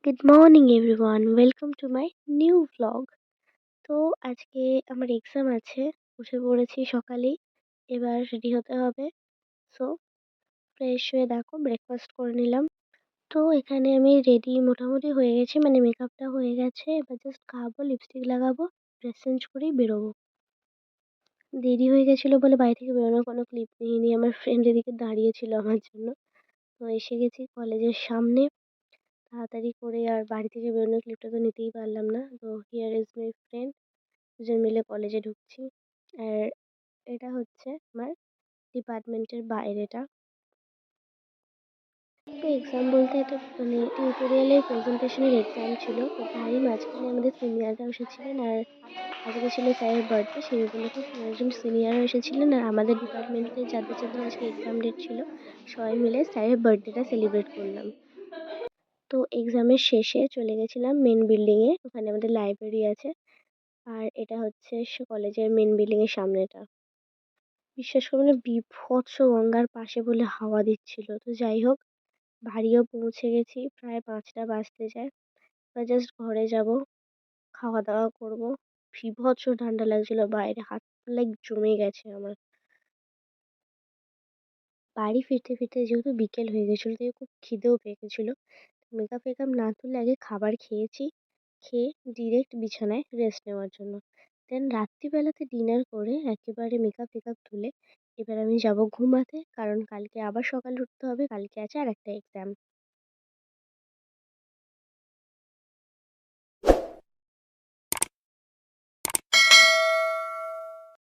Good morning everyone, welcome to my new vlog. তো আজকে আমার এক্সাম আছে, উঠে পড়েছি সকালেই। এবার রেডি হতে হবে। সো ফ্রেশ হয়ে দেখো ব্রেকফাস্ট করে নিলাম। তো এখানে আমি রেডি মোটামুটি হয়ে গেছি, মানে মেকআপটা হয়ে গেছে। এবার জাস্ট খাবো, লিপস্টিক লাগাবো, ড্রেস চেঞ্জ করেই বেরোবো। দেরি হয়ে গেছিলো বলে বাড়ি থেকে বেরোনোর কোনো ক্লিপ নিইনি। আমার ফ্রেন্ড এদিকে দাঁড়িয়েছিল আমার জন্য। তো এসে গেছি কলেজের সামনে। তাড়াতাড়ি করে আর বাড়ি থেকে বেরোনোর ক্লিপটা তো নিতেই পারলাম না। তো হিয়ার ইজ মাই ফ্রেন্ড, দুজন মিলে কলেজে ঢুকছি। আর এটা হচ্ছে আমার ডিপার্টমেন্টের বাইরেটা। তো এক্সাম বলতে এটা মানে টিউটোরিয়ালের প্রেজেন্টেশনের এক্সাম ছিল। তো তারই মাঝখানে আমাদের সিনিয়ররাও এসেছিলেন। আর আজকে ছিল স্যারের বার্থডে, সেই উপলক্ষে কয়েকজন সিনিয়রও এসেছিলেন। আর আমাদের ডিপার্টমেন্টের যাদের যাদের আজকে এক্সাম ডেট ছিল, সবাই মিলে স্যারের বার্থডেটা সেলিব্রেট করলাম। তো এক্সামের শেষে চলে গেছিলাম মেন বিল্ডিংয়ে, ওখানে আমাদের লাইব্রেরি আছে। আর এটা হচ্ছে কলেজের মেন বিল্ডিং এর সামনেটা। বিশ্বাস করবে না, বীভৎস গঙ্গার পাশে বলে হাওয়া দিচ্ছিল। তো যাই হোক, বাড়িও পৌঁছে গেছি, প্রায় 5টা বাজতে যায়। এবার জাস্ট ঘরে যাব, খাওয়া দাওয়া করব। বীভৎস ঠান্ডা লাগছিল বাইরে, হাত লাইক জমে গেছে আমার। বাড়ি ফিরতে ফিরতে যেহেতু বিকেল হয়ে গেছিলো, তাই খুব খিদেও পেয়ে গেছিলো। মেকআপ ফেকআপ না তুলে আগে খাবার খেয়েছি, খেয়ে ডিরেক্ট বিছানায় রেস্ট নেওয়ার জন্য। দেন রাত্রিবেলাতে ডিনার করে একেবারে মেকআপ টেকআপ তুলে এবার আমি যাব ঘুমাতে, কারণ কালকে আবার সকালে উঠতে হবে, কালকে আছে আর একটা এক্সাম।